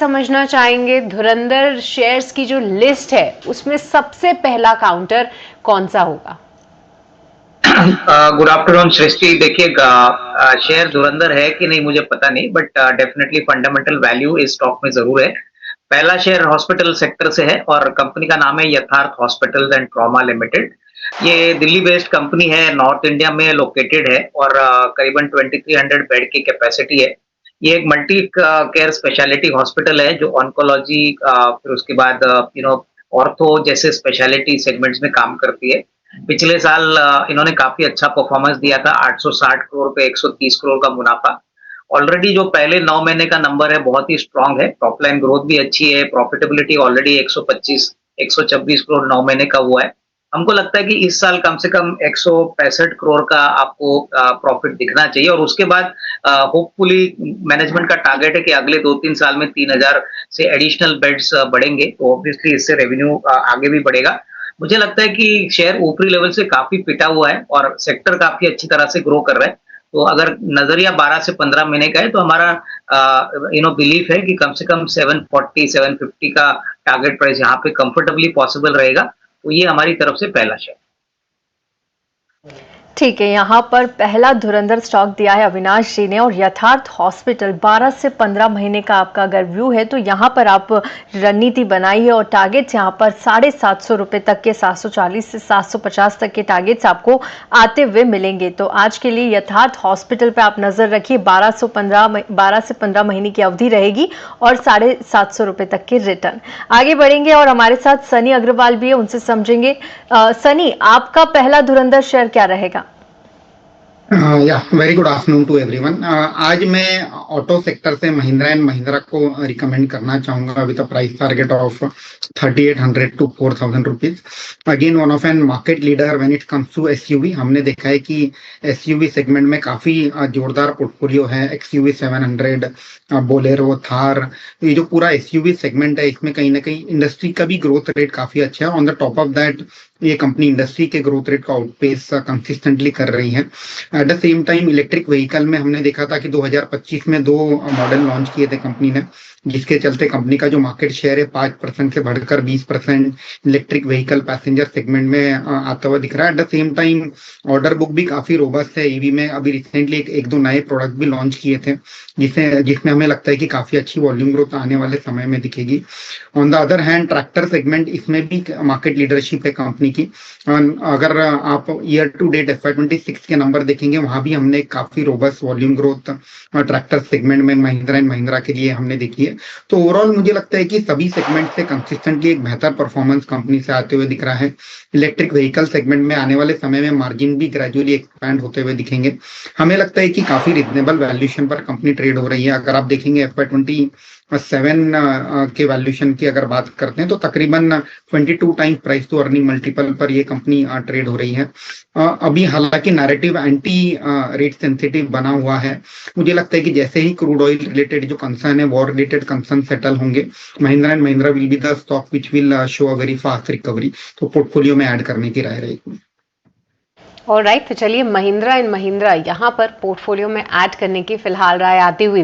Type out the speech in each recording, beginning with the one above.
समझना चाहेंगे धुरंधर शेयर्स की जो लिस्ट है उसमें सबसे पहला काउंटर कौन सा होगा? गुड आफ्टरनून सृष्टि। देखिएगा, शेयर धुरंधर है कि नहीं मुझे पता नहीं, बट डेफिनेटली फंडामेंटल वैल्यू इस स्टॉक में जरूर है। पहला शेयर हॉस्पिटल सेक्टर से है और कंपनी का नाम है यथार्थ हॉस्पिटल्स एंड ट्रॉमा लिमिटेड। ये दिल्ली बेस्ड कंपनी है, नॉर्थ इंडिया में लोकेटेड है और करीबन 2300 बेड की कैपेसिटी है। ये एक मल्टी केयर स्पेशलिटी हॉस्पिटल है जो ऑन्कोलॉजी, फिर उसके बाद ऑर्थो जैसे स्पेशलिटी सेगमेंट्स में काम करती है। पिछले साल इन्होंने काफी अच्छा परफॉर्मेंस दिया था, 860 करोड़ पे 130 करोड़ का मुनाफा। ऑलरेडी जो पहले 9 महीने का नंबर है बहुत ही स्ट्रांग है, टॉप लाइन ग्रोथ भी अच्छी है, प्रॉफिटेबिलिटी ऑलरेडी 125 126 करोड़ 9 महीने का हुआ है। हमको लगता है कि इस साल कम से कम 165 करोड़ का आपको प्रॉफिट दिखना चाहिए और उसके बाद होपफुली मैनेजमेंट का टारगेट है कि अगले 2-3 साल में 3000 से एडिशनल बेड्स बढ़ेंगे, तो ऑब्वियसली इससे रेवेन्यू आगे भी बढ़ेगा। मुझे लगता है कि शेयर ऊपरी लेवल से काफी पिटा हुआ है और सेक्टर काफी अच्छी तरह से ग्रो कर रहा है। तो अगर नजरिया 12 से 15 महीने का है तो हमारा बिलीफ है कि कम से कम 740 750 का टारगेट प्राइस यहाँ पे कंफर्टेबली पॉसिबल रहेगा। तो ये हमारी तरफ से पहला शेयर। ठीक है, यहाँ पर पहला धुरंधर स्टॉक दिया है अविनाश जी ने और यथार्थ हॉस्पिटल 12 से 15 महीने का आपका अगर व्यू है तो यहाँ पर आप रणनीति बनाइए और टारगेट्स यहाँ पर 750 रुपये तक के 740 से 750 तक के टारगेट्स आपको आते हुए मिलेंगे। तो आज के लिए यथार्थ हॉस्पिटल पर आप नजर रखिए, 12 से 15 महीने की अवधि रहेगी और 750 रुपये तक के रिटर्न। आगे बढ़ेंगे और हमारे साथ सनी अग्रवाल भी है, उनसे समझेंगे। सनी, आपका पहला धुरंधर शेयर क्या रहेगा? या very good afternoon to everyone. आज मैं ऑटो सेक्टर से महिंद्रा एंड महिंद्रा को रिकमेंड करना चाहूंगा with a price target of 3800 to 4000 rupees. Again one of an market leader when it comes to SUV. हमने देखा है कि एसयूवी सेगमेंट में काफी जोरदार पोर्टफोलियो है। एक्सयूवी 700, बोलेरो, थार, ये जो पूरा एसयूवी सेगमेंट है इसमें कहीं ना कहीं इंडस्ट्री का भी ग्रोथ रेट काफी अच्छा है। On the top of that ये कंपनी इंडस्ट्री के ग्रोथ रेट का आउटपेस कंसिस्टेंटली कर रही है। Eight the same time electric vehicle में हमने देखा था कि 2025 में दो मॉडल लॉन्च किए थे कंपनी ने, जिसके चलते कंपनी का जो मार्केट शेयर है 5% से बढ़कर 20% इलेक्ट्रिक व्हीकल पैसेंजर सेगमेंट में आता हुआ दिख रहा है। Eight the same time order book भी काफी रोबस्ट है ईवी में। अभी रिसेंटली एक दो नए प्रोडक्ट भी लॉन्च किए थे जिसमें हमें लगता है कि काफी अच्छी वॉल्यूम ग्रोथ आने वाले समय में दिखेगी। On the other hand tractor segment, इसमें भी मार्केट लीडरशिप है कंपनी की। अगर आप ईयर टू डेट FY26 के नंबर देखेंगे वहां भी हमने काफी robust volume growth tractor segment में महिंद्रा एंड महिंद्रा के लिए हमने देखी है। तो ओवरऑल मुझे लगता है कि सभी सेगमेंट से कंसिस्टेंटली एक बेहतर परफॉर्मेंस कंपनी से आते हुए दिख रहा है। इलेक्ट्रिक व्हीकल सेगमेंट में आने वाले समय में मार्जिन भी ग्रेजुअली एक्सपैंड होते हुए दिखेंगे। हमें लगता है कि काफी रिजनेबल वैल्यूएशन पर कंपनी ट्रेड हो रही है। अगर आप देखेंगे FY27 के वैल्यूएशन की अगर बात करते हैं तो तकरीबन 22 times price to earning multiple पर ये कंपनी ट्रेड हो रही है। अभी हालांकि नैरेटिव एंटी रेट सेंसिटिव बना हुआ है। मुझे लगता है कि जैसे ही क्रूड ऑयल रिलेटेड जो कंसर्न है, वॉर रिलेटेड कंसर्न सेटल होंगे, Mahindra and Mahindra will be the stock which will show a very fast recovery. तो पोर्टफोलियो में ऐड करने की राय रहेगी। ऑलराइट, तो चलिए महिंद्रा एंड महिंद्रा यहाँ पर पोर्टफोलियो में ऐड करने की फिलहाल राय आती हुई।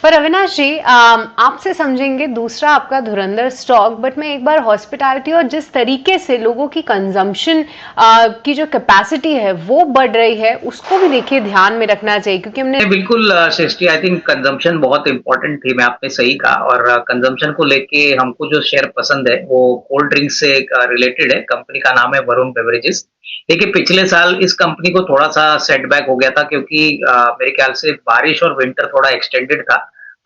पर अविनाश जी, आपसे समझेंगे दूसरा आपका धुरंधर स्टॉक, बट मैं एक बार हॉस्पिटैलिटी और जिस तरीके से लोगों की कंजम्पशन की जो कैपेसिटी है वो बढ़ रही है उसको भी देखिए ध्यान में रखना चाहिए, क्योंकि हमने बिल्कुल सृष्टि, आई थिंक कंजम्पशन बहुत इंपॉर्टेंट थी, मैं आपने सही कहा। और कंजम्पशन को लेके हमको जो शेयर पसंद है वो कोल्ड ड्रिंक से रिलेटेड है। कंपनी का नाम है वरुण बेवरेजेस। देखिए पिछले साल इस कंपनी को थोड़ा सा सेटबैक हो गया था क्योंकि मेरे ख्याल से बारिश और विंटर थोड़ा एक्सटेंडेड था,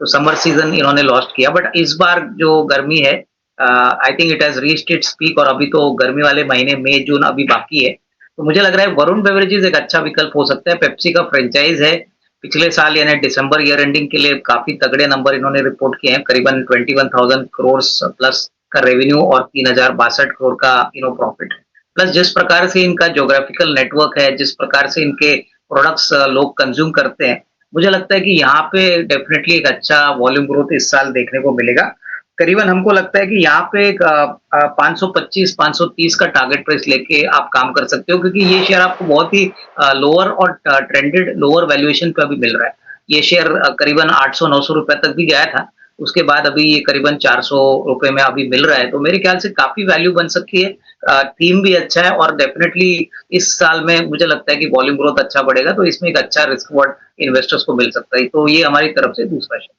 तो समर सीजन इन्होंने लॉस्ट किया। बट इस बार जो गर्मी है, I think it has reached its peak और अभी तो गर्मी वाले महीने मई जून अभी बाकी है। तो मुझे लग रहा है वरुण बेवरेजेस एक अच्छा विकल्प हो सकता है। पेप्सी का फ्रेंचाइज है। पिछले साल यानी दिसंबर ईयर एंडिंग के लिए काफी तगड़े नंबर इन्होंने रिपोर्ट किए हैं, करीबन 21,000 करोड़ प्लस का रेवेन्यू और 3062 करोड़ का प्रॉफिट। प्लस जिस प्रकार से इनका ज्योग्राफिकल नेटवर्क है, जिस प्रकार से इनके प्रोडक्ट्स लोग कंज्यूम करते हैं, मुझे लगता है कि यहाँ पे डेफिनेटली एक अच्छा वॉल्यूम ग्रोथ इस साल देखने को मिलेगा। करीबन हमको लगता है कि यहाँ पे एक 525-530 का टारगेट प्राइस लेके आप काम कर सकते हो, क्योंकि ये शेयर आपको बहुत ही लोअर और ट्रेंडेड लोअर वैल्यूएशन पे अभी मिल रहा है। ये शेयर करीबन 800-900 रुपए तक भी गया था। उसके बाद अभी ये करीबन 400 रुपए में अभी मिल रहा है, तो मेरे ख्याल से काफ़ी वैल्यू बन सकती है। थीम भी अच्छा है और डेफ़िनेटली इस साल में मुझे लगता है कि वॉल्यूम ग्रोथ अच्छा बढ़ेगा, तो इसमें एक अच्छा रिस्क रिवॉर्ड इन्वेस्टर्स को मिल सकता है। तो ये हमारी तरफ से दूसरा share.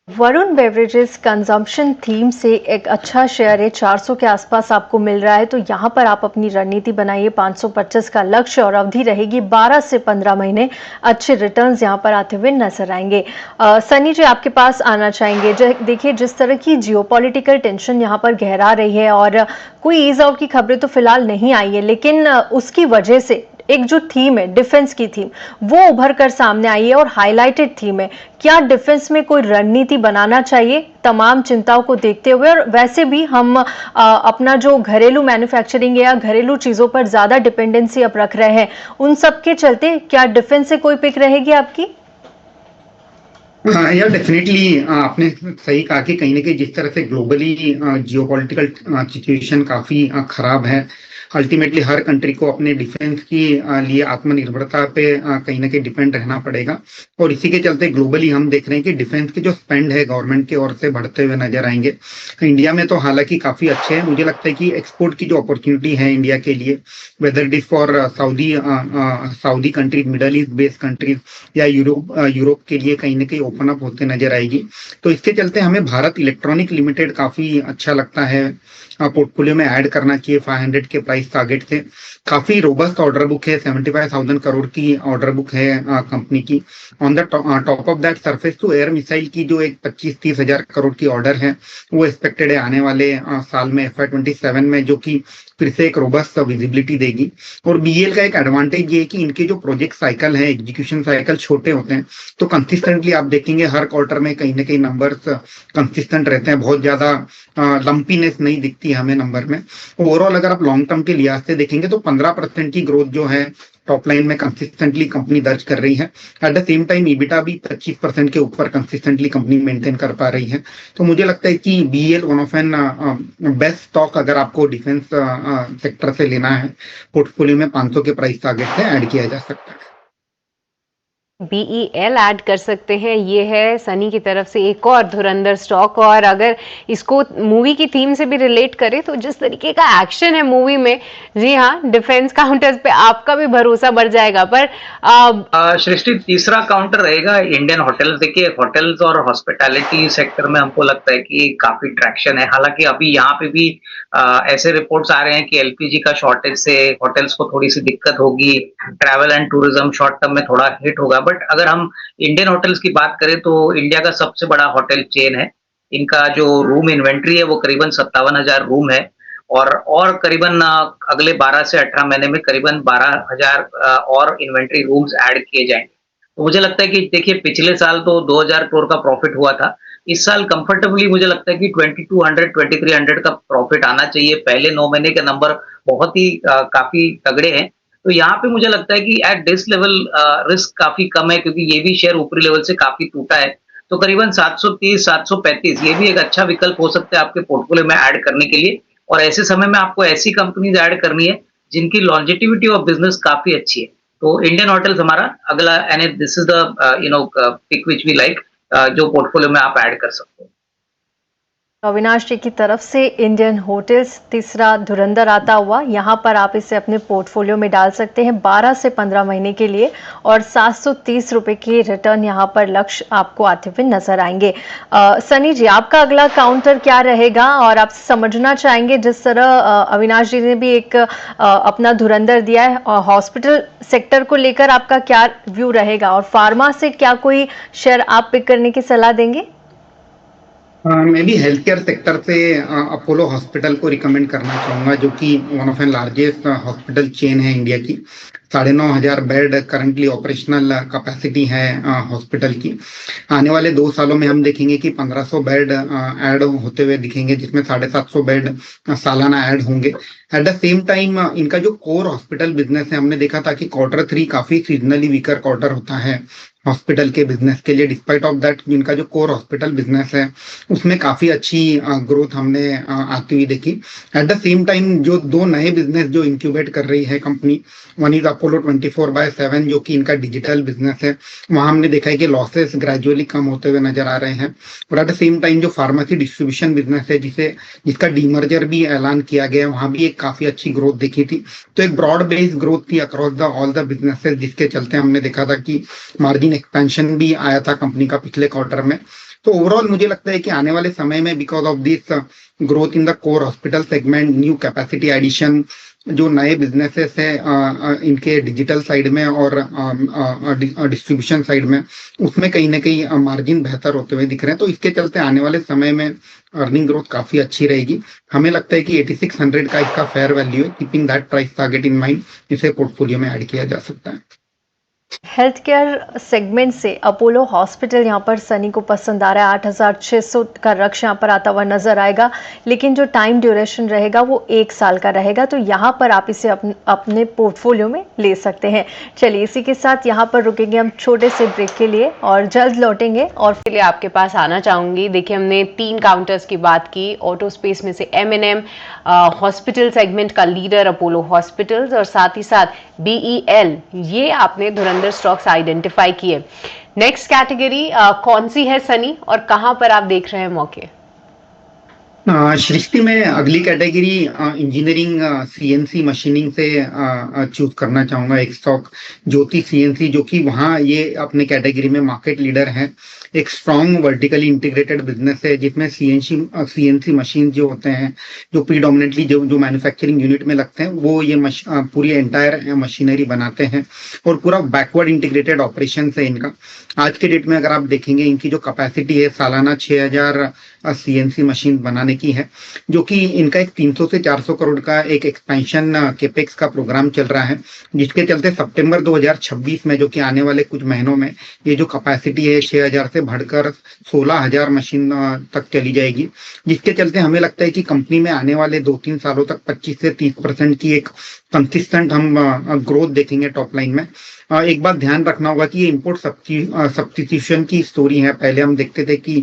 Varun beverages consumption theme से एक अच्छा शेयर है, 400 के आसपास आपको मिल रहा है, तो यहाँ पर आप अपनी रणनीति बनाइए। 525 का लक्ष्य और अवधि रहेगी 12 से 15 महीने। अच्छे रिटर्न्स यहाँ पर आते हुए नजर आएंगे। सनी जी आपके पास आना चाहेंगे। देखिए जिस तरह की जियोपॉलिटिकल टेंशन यहाँ पर गहरा रही है और कोई ईज आउट की खबरें तो फिलहाल नहीं आई है, लेकिन उसकी वजह से एक जो थीम है डिफेंस की थीम, वो उभर कर सामने आई है और हाईलाइटेड थीम है। क्या डिफेंस में कोई रणनीति बनाना चाहिए तमाम चिंताओं को देखते हुए? और वैसे भी हम अपना जो घरेलू मैन्युफैक्चरिंग या घरेलू चीजों पर ज्यादा डिपेंडेंसी अब रख रहे हैं, उन सब के चलते क्या डिफेंस से कोई पिक रहेगी आपकी? या डेफिनेटली आपने सही कहा कि कहीं ना कहीं जिस तरह से ग्लोबली जियोपॉलिटिकल सिचुएशन काफी खराब है, अल्टीमेटली हर कंट्री को अपने डिफेंस की लिए आत्मनिर्भरता पे कहीं ना कहीं डिपेंड रहना पड़ेगा। और इसी के चलते ग्लोबली हम देख रहे हैं कि डिफेंस के जो स्पेंड है गवर्नमेंट की ओर से बढ़ते हुए नजर आएंगे। इंडिया में तो हालांकि काफी अच्छे हैं, मुझे लगता है कि एक्सपोर्ट की जो अपॉर्चुनिटी है इंडिया के लिए, whether it is for Saudi countries, middle east based countries या यूरोप के लिए कहीं ना कहीं ओपन अप होते नजर आएगी। तो इसके चलते हमें भारत इलेक्ट्रॉनिक लिमिटेड काफी अच्छा लगता है, पोर्टफोलियो में ऐड करना चाहिए। 500 के प्राइस टारगेट से काफी रोबस्ट ऑर्डर बुक है, 75,000 करोड़ की ऑर्डर बुक है कंपनी की। On the top of that, surface to air missile की जो एक 25-30 हजार करोड़ की ऑर्डर है, वो एक्सपेक्टेड है आने वाले साल में FY27 में, जो कि फिर से एक रोबस्ट विजिबिलिटी देगी। और बीएल का एक एडवांटेज ये है कि इनके जो प्रोजेक्ट साइकिल है, एग्जीक्यूशन साइकिल छोटे होते हैं, तो कंसिस्टेंटली आप देखेंगे हर क्वार्टर में कहीं ना कहीं नंबर्स कंसिस्टेंट रहते हैं, बहुत ज्यादा लंपीनेस नहीं दिखती है हमें नंबर में। ओवरऑल अगर आप लॉन्ग टर्म के लिहाज से देखेंगे तो 15% की ग्रोथ जो है टॉप लाइन में कंसिस्टेंटली कंपनी दर्ज कर रही है। Eight the same time EBITDA भी 25% के ऊपर कंसिस्टेंटली कंपनी मेंटेन कर पा रही है। तो मुझे लगता है कि BEL one of an best stock अगर आपको डिफेंस सेक्टर से लेना है, पोर्टफोलियो में 500 के प्राइस टारगेट से ऐड किया जा सकता है। BEL ऐड कर सकते हैं। ये है सनी की तरफ से एक और धुरंधर स्टॉक। और अगर इसको मूवी की थीम से भी रिलेट करें तो जिस तरीके का एक्शन है मूवी में, जी हाँ, डिफेंस काउंटर्स पे आपका भी भरोसा बढ़ जाएगा। पर सृष्टि, तीसरा काउंटर रहेगा इंडियन होटल्स। देखिए होटल्स और हॉस्पिटैलिटी सेक्टर में हमको लगता है कि काफी ट्रैक्शन है। हालांकि अभी यहाँ पे भी ऐसे रिपोर्ट्स आ रहे हैं कि एलपीजी का शॉर्टेज से होटल्स को थोड़ी सी दिक्कत होगी, travel and tourism short term में थोड़ा हिट होगा। बट अगर हम इंडियन होटल्स की बात करें तो इंडिया का सबसे बड़ा होटल चेन है। इनका जो रूम इन्वेंट्री है वो करीबन 57,000 रूम है और करीबन अगले 12 से 18 महीने में करीबन 12,000 और इन्वेंट्री रूम्स ऐड किए जाएंगे। तो मुझे लगता है कि देखिए पिछले साल तो 2,000 करोड़ का प्रॉफिट हुआ था। इस साल कंफर्टेबली मुझे लगता है कि 2200 2300 का प्रॉफिट आना चाहिए। पहले 9 महीने के नंबर बहुत ही काफी तगड़े हैं। तो यहाँ पे मुझे लगता है कि एट दिस लेवल रिस्क काफी कम है, क्योंकि ये भी शेयर ऊपरी लेवल से काफी टूटा है। तो करीबन 730 735 ये भी एक अच्छा विकल्प हो सकता है आपके पोर्टफोलियो में ऐड करने के लिए। और ऐसे समय में आपको ऐसी कंपनीज ऐड करनी है जिनकी लॉन्जेटिविटी ऑफ बिजनेस काफी अच्छी है। तो इंडियन होटल्स हमारा अगला, and this is the pick which we like, जो पोर्टफोलियो में आप ऐड कर सकते हो। अविनाश जी की तरफ से इंडियन होटल्स तीसरा धुरंधर आता हुआ, यहाँ पर आप इसे अपने पोर्टफोलियो में डाल सकते हैं 12 से 15 महीने के लिए, और 730 रुपए की रिटर्न यहाँ पर लक्ष्य आपको आते हुए नजर आएंगे। सनी जी आपका अगला काउंटर क्या रहेगा, और आप समझना चाहेंगे जिस तरह अविनाश जी ने भी एक अपना धुरंधर दिया है, हॉस्पिटल सेक्टर को लेकर आपका क्या व्यू रहेगा, और फार्मा से क्या कोई शेयर आप पिक करने की सलाह देंगे? मैं भी हेल्थ केयर सेक्टर से अपोलो हॉस्पिटल को रिकमेंड करना चाहूंगा, जो कि one of an largest hospital chain है इंडिया की। 9,500 बेड करंटली ऑपरेशनल कैपेसिटी है हॉस्पिटल की। आने वाले 2 सालों में हम देखेंगे कि 1500 बेड ऐड होते हुए दिखेंगे, जिसमें 750 बेड सालाना ऐड होंगे। एट द सेम टाइम इनका जो कोर हॉस्पिटल बिजनेस है, हमने देखा था कि Q3 काफी सीजनली वीकर क्वार्टर होता है, हॉस्पिटल के बिजनेस के लिए। डिस्पाइट ऑफ दैट इनका जो कोर हॉस्पिटल बिजनेस है उसमें काफी अच्छी ग्रोथ हमने आती हुई देखी। एट द सेम टाइम जो दो नए बिजनेस जो इंक्यूबेट कर रही है कंपनी, वन इज अपोलो 24/7 जो कि इनका डिजिटल बिजनेस है, वहां हमने देखा है कि लॉसेस ग्रेजुअली कम होते हुए नजर आ रहे हैं। और एट द सेम टाइम जो फार्मेसी डिस्ट्रीब्यूशन बिजनेस है जिसका डीमर्जर भी ऐलान किया गया है, वहां भी एक काफी अच्छी ग्रोथ दिखी थी। तो एक ब्रॉड बेस्ड ग्रोथ थी across the all the businesses, जिसके चलते हमने देखा था कि मार्जिन एक्सपेंशन भी आया था कंपनी का पिछले क्वार्टर में। तो ओवरऑल मुझे लगता है कि आने वाले समय में because of this growth in the core hospital segment, new capacity addition, जो नए बिजनेसेस है इनके डिजिटल साइड में और डिस्ट्रीब्यूशन साइड में, उसमें कहीं ना कहीं मार्जिन बेहतर होते हुए दिख रहे हैं। तो इसके चलते आने वाले समय में अर्निंग ग्रोथ काफी अच्छी रहेगी। हमें लगता है कि 8600 का इसका फेयर वैल्यू है। Keeping that price target in mind, इसे पोर्टफोलियो में ऐड किया जा सकता है। हेल्थ केयर सेगमेंट से अपोलो हॉस्पिटल यहाँ पर सनी को पसंद आ रहा है। 8600 का रक्ष यहाँ पर आता हुआ नजर आएगा, लेकिन जो टाइम ड्यूरेशन रहेगा वो 1 साल का रहेगा, तो यहाँ पर आप इसे अपने पोर्टफोलियो में ले सकते हैं। चलिए इसी के साथ यहाँ पर रुकेंगे हम छोटे से ब्रेक के लिए और जल्द लौटेंगे। और लिए आपके पास आना चाहूंगी। देखिए, हमने 3 काउंटर्स की बात की। ऑटो स्पेस में से M&M, हॉस्पिटल सेगमेंट का लीडर अपोलो हॉस्पिटल्स, और साथ ही साथ BEL, ये आपने धुरंधर स्टॉक्स आइडेंटिफाई किए। नेक्स्ट कैटेगरी कौन सी है सनी, और कहां पर आप देख रहे हैं मौके? सृष्टि में अगली कैटेगरी इंजीनियरिंग CNC मशीनिंग से चूज करना चाहूंगा एक स्टॉक, ज्योति CNC, जो कि वहाँ ये अपने कैटेगरी में मार्केट लीडर है। एक स्ट्रॉन्ग वर्टिकली इंटीग्रेटेड बिजनेस है जिसमें CNC मशीन जो होते हैं, जो प्रीडोमिनेटली जो मैन्युफैक्चरिंग यूनिट में लगते हैं, वो ये पूरी एंटायर मशीनरी बनाते हैं और पूरा बैकवर्ड इंटीग्रेटेड ऑपरेशन है इनका। आज के डेट में अगर आप देखेंगे इनकी जो कैपेसिटी है सालाना 6000 CNC मशीन बनाने की है, जो कि इनका एक 300 से 400 करोड़ का एक एक्सपेंशन केपेक्स का प्रोग्राम चल रहा है, जिसके चलते सितंबर 2026 में, जो कि आने वाले कुछ महीनों में, ये जो कैपेसिटी है 6000 से बढ़कर 16000 मशीन तक चली जाएगी। जिसके चलते हमें लगता है कि कंपनी में आने वाले 2-3 सालों तक 25 से 30% की एक कंसिस्टेंट हम ग्रोथ देखेंगे टॉप लाइन में। एक बात ध्यान रखना होगा कि ये इंपोर्ट सब्स्टिट्यूशन की स्टोरी है। पहले हम देखते थे कि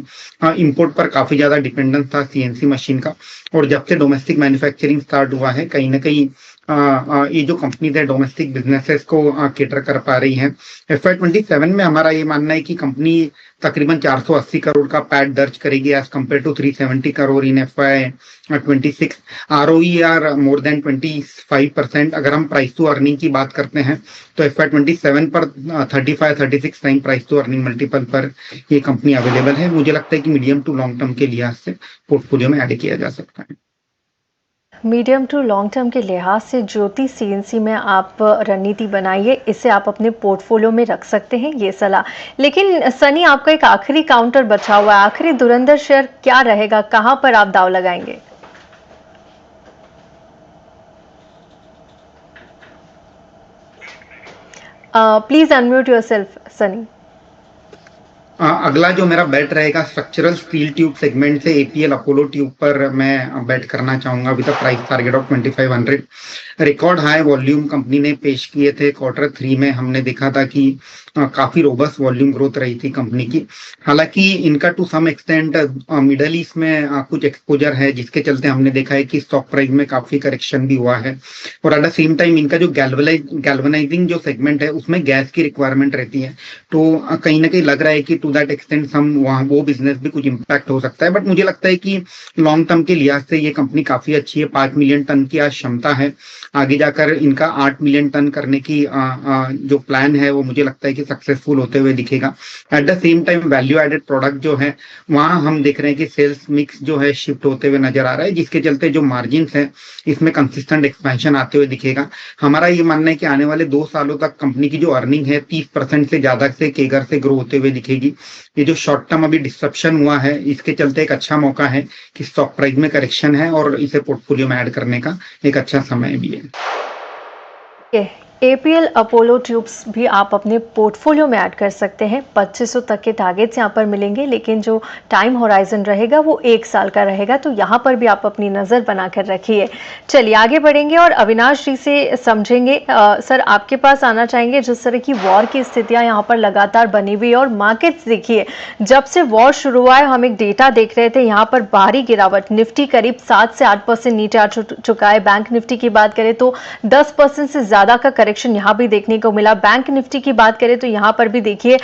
इंपोर्ट पर काफी ज्यादा डिपेंडेंस था CNC मशीन का, और जब से डोमेस्टिक मैन्युफैक्चरिंग स्टार्ट हुआ है, कहीं ना कहीं ये जो कंपनीज है डोमेस्टिक बिजनेसेस को केटर कर पा रही है। FY27 में हमारा ये मानना है कि कंपनी तकरीबन 480 करोड़ का पैट दर्ज करेगी as compared to 370 crore in FY26। ROE are more than 25%। अगर हम प्राइस टू अर्निंग की बात करते हैं तो FY27 पर 35-36 time price to earning multiple पर ये कंपनी अवेलेबल है। मुझे लगता है कि मीडियम टू लॉन्ग टर्म के लिहाज से पोर्टफोलियो में ऐड किया जा सकता है। मीडियम टू लॉन्ग टर्म के लिहाज से ज्योति CNC में आप रणनीति बनाइए, इसे आप अपने पोर्टफोलियो में रख सकते हैं, ये सलाह। लेकिन सनी, आपका एक आखिरी काउंटर बचा हुआ है, आखिरी धुरंधर शेयर क्या रहेगा, कहां पर आप दाव लगाएंगे? Please unmute yourself Sunny. अगला जो मेरा बेट रहेगा स्ट्रक्चरल स्टील ट्यूब सेगमेंट से APL अपोलो ट्यूब पर मैं बेट करना चाहूंगा with a price target of 2500। Record high volume company ने पेश किए थे Q3 में। हमने देखा था कि काफी रोबस्ट वॉल्यूम ग्रोथ रही थी कंपनी की। हालांकि इनका to some extent Middle East में कुछ एक्सपोजर है, जिसके चलते हमने देखा है कि स्टॉक प्राइस में काफी करेक्शन भी हुआ है। और एट द सेम टाइम इनका जो गैल्वनाइजिंग जो सेगमेंट है उसमें गैस की रिक्वायरमेंट रहती है, तो कहीं ना कहीं लग रहा है कि टू दैट एक्सटेंट हम वहाँ वो बिजनेस भी कुछ इम्पैक्ट हो सकता है। बट मुझे लगता है कि लॉन्ग टर्म के लिहाज से ये कंपनी काफी अच्छी है। 5 मिलियन टन की आज क्षमता है, आगे जाकर इनका 8 मिलियन टन करने की जो प्लान है वो मुझे लगता है कि सक्सेसफुल होते हुए दिखेगा। At the same time value added product जो है वहां हम देख रहे हैं कि सेल्स मिक्स जो है शिफ्ट होते हुए नजर आ रहा है, जिसके चलते जो मार्जिन है इसमें कंसिस्टेंट एक्सपेंशन आते हुए दिखेगा। हमारा ये मानना है कि आने वाले 2 सालों तक कंपनी की जो अर्निंग है 30% से ज्यादा से केगर से ग्रो होते हुए दिखेगी। ये जो शॉर्ट टर्म अभी डिस्ट्रप्शन हुआ है, इसके चलते एक अच्छा मौका है कि स्टॉक प्राइस में करेक्शन है और इसे पोर्टफोलियो में ऐड करने का एक अच्छा समय भी है। एपीएल अपोलो ट्यूब्स भी आप अपने पोर्टफोलियो में ऐड कर सकते हैं। 2500 तक के टारगेट्स यहाँ पर मिलेंगे, लेकिन जो टाइम होराइजन रहेगा वो 1 साल का रहेगा, तो यहाँ पर भी आप अपनी नज़र बनाकर रखिए। चलिए आगे बढ़ेंगे और अविनाश जी से समझेंगे। सर, आपके पास आना चाहेंगे, जिस तरह की वॉर की स्थितियाँ यहाँ पर लगातार बनी हुई है और मार्केट्स देखिए, जब से वॉर शुरू हुआ है हम एक डेटा देख रहे थे, यहाँ पर भारी गिरावट, निफ्टी करीब 7 से 8% नीचे आ चुका है। बैंक निफ्टी की बात करें तो 10% से ज्यादा का करेक्शन यहां भी देखने को मिला। बैंक निफ्टी की बात करें तो यहां पर भी देखिए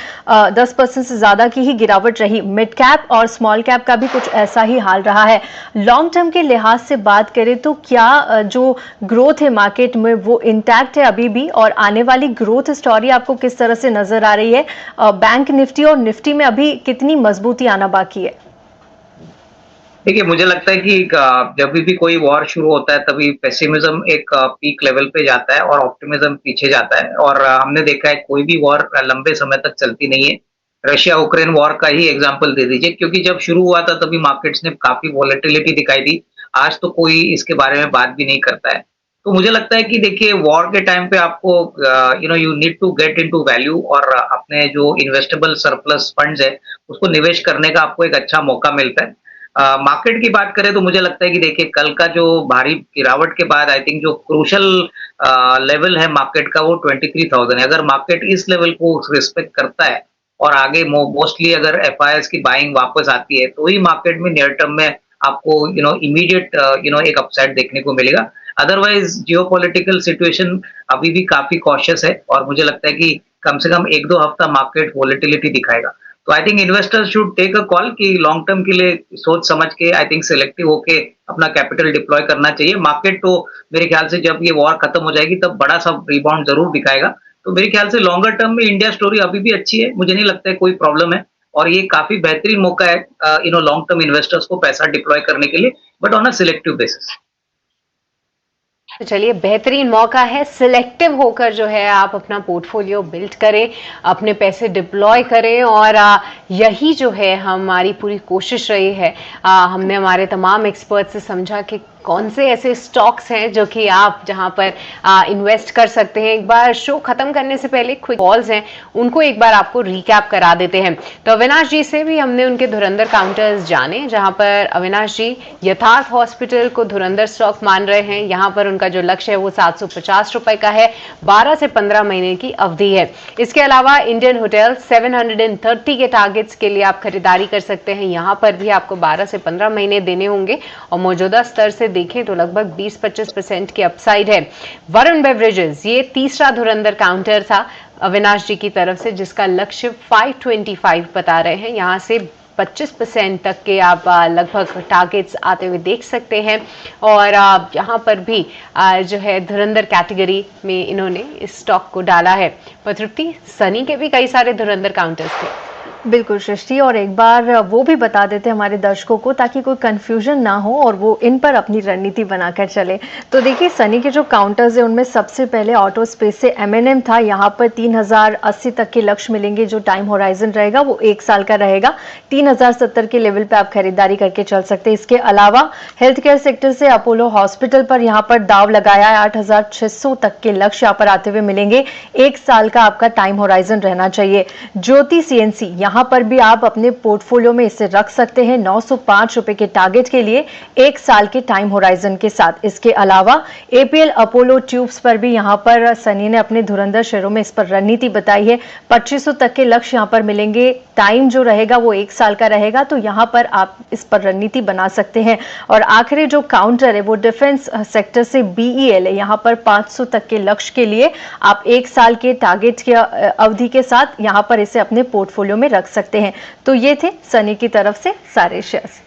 10% से ज्यादा की ही गिरावट रही। मिड कैप और स्मॉल कैप का भी कुछ ऐसा ही हाल रहा है। लॉन्ग टर्म के लिहाज से बात करें तो क्या जो ग्रोथ है मार्केट में वो इंटैक्ट है अभी भी, और आने वाली ग्रोथ स्टोरी आपको किस तरह से नजर आ रही है? बैंक निफ्टी और निफ्टी में अभी कितनी मजबूती आना बाकी है? देखिए, मुझे लगता है कि जब भी कोई वॉर शुरू होता है तभी पेसिमिज्म एक पीक लेवल पे जाता है और ऑप्टिमिज्म पीछे जाता है। और हमने देखा है कोई भी वॉर लंबे समय तक चलती नहीं है। रशिया यूक्रेन वॉर का ही एग्जांपल दे दीजिए, क्योंकि जब शुरू हुआ था तभी मार्केट्स ने काफी वॉलेटिलिटी दिखाई दी। आज तो कोई इसके बारे में बात भी नहीं करता है। तो मुझे लगता है कि देखिए, वॉर के टाइम पे आपको you need to get into value, और अपने जो इन्वेस्टेबल सरप्लस फंड्स है उसको निवेश करने का आपको एक अच्छा मौका मिलता है। मार्केट की बात करें तो मुझे लगता है कि देखिए, कल का जो भारी गिरावट के बाद आई थिंक जो क्रूशियल लेवल है मार्केट का वो 23,000 है। अगर मार्केट इस लेवल को रिस्पेक्ट करता है और आगे मोस्टली अगर एफआईआईस की बाइंग वापस आती है तो ही मार्केट में नियर टर्म में आपको इमीडिएट एक अपसाइड देखने को मिलेगा। अदरवाइज जियोपॉलिटिकल सिचुएशन अभी भी काफी कॉशियस है और मुझे लगता है कि कम से कम 1-2 हफ्ता मार्केट वॉलेटिलिटी दिखाएगा। तो I think investors should take a call कि लॉन्ग टर्म के लिए सोच समझ के आई थिंक सिलेक्टिव होके अपना कैपिटल डिप्लॉय करना चाहिए। मार्केट तो मेरे ख्याल से जब ये वॉर खत्म हो जाएगी तब बड़ा सा रिबाउंड जरूर दिखाएगा। तो मेरे ख्याल से लॉन्गर टर्म में इंडिया स्टोरी अभी भी अच्छी है, मुझे नहीं लगता है कोई प्रॉब्लम है। और ये काफी बेहतरीन मौका है लॉन्ग टर्म इन्वेस्टर्स को पैसा डिप्लॉय करने के लिए, but on a selective basis. तो चलिए, बेहतरीन मौका है, सिलेक्टिव होकर जो है आप अपना पोर्टफोलियो बिल्ड करें, अपने पैसे डिप्लॉय करें। और यही जो है हमारी पूरी कोशिश रही है। हमने हमारे तमाम एक्सपर्ट से समझा कि कौन से ऐसे स्टॉक्स हैं जो कि आप जहां पर इन्वेस्ट कर सकते हैं। एक बार शो खत्म करने से पहले क्विक कॉल्स हैं, उनको एक बार आपको रिकैप करा देते हैं। तो अविनाश जी से भी हमने उनके धुरंधर काउंटर्स जाने, जहां पर अविनाश जी यथार्थ हॉस्पिटल को धुरंधर स्टॉक मान रहे हैं। यहां पर उनका जो लक्ष्य है वो 750 रुपए का है, 12 से 15 महीने की अवधि है। इसके अलावा इंडियन होटल 730 के टारगेट्स के लिए आप खरीदारी कर सकते हैं। यहां पर भी आपको 12 से 15 महीने देने होंगे और मौजूदा स्तर से देखें तो लगभग 20-25% की अपसाइड है। वरुण बेवरेजेस, ये तीसरा धुरंधर काउंटर था अविनाश जी की तरफ से, जिसका लक्ष्य 525 बता रहे हैं। यहां से 25% तक के आप लगभग टारगेट्स आते हुए देख सकते हैं। और यहाँ पर भी जो है धुरंधर कैटेगरी में इन्होंने इस स्टॉक को डाला है। पर तृप्ति, सनी के भी कई सारे धुरंधर काउंटर्स थे। बिल्कुल सृष्टि, और एक बार वो भी बता देते हमारे दर्शकों को ताकि कोई कंफ्यूजन ना हो और वो इन पर अपनी रणनीति बनाकर चले। तो देखिए, सनी के जो काउंटर्स है उनमें सबसे पहले ऑटो स्पेस से एमएनएम था। यहाँ पर 3080 तक के लक्ष्य मिलेंगे। जो टाइम होराइजन रहेगा वो 1 साल का रहेगा। 3070 के लेवल पे आप खरीदारी करके चल सकते हैं। इसके अलावा हेल्थ केयर सेक्टर से अपोलो हॉस्पिटल पर यहाँ पर दाव लगाया है। 8600 तक के लक्ष्य यहाँ पर आते हुए मिलेंगे। 1 साल का आपका टाइम होराइजन रहना चाहिए। ज्योति सीएनसी, यहाँ पर भी आप अपने पोर्टफोलियो में इसे रख सकते हैं 905 रुपए के टारगेट के लिए, 1 साल के टाइम होराइजन के साथ। इसके अलावा एपीएल अपोलो ट्यूब्स पर भी यहाँ पर सनी ने अपने धुरंधर शेयरों में इस पर रणनीति बताई है। 2500 तक के लक्ष्य यहाँ पर मिलेंगे। टाइम जो रहेगा वो 1 साल का रहेगा, तो यहाँ पर आप इस पर रणनीति बना सकते हैं। और आखिरी जो काउंटर है वो डिफेंस सेक्टर से बीईएल है। यहाँ पर 500 तक के लक्ष्य के लिए आप 1 साल के टारगेट की अवधि के साथ यहाँ पर इसे अपने पोर्टफोलियो में रख सकते हैं। तो ये थे सनी की तरफ से सारे शेयर्स।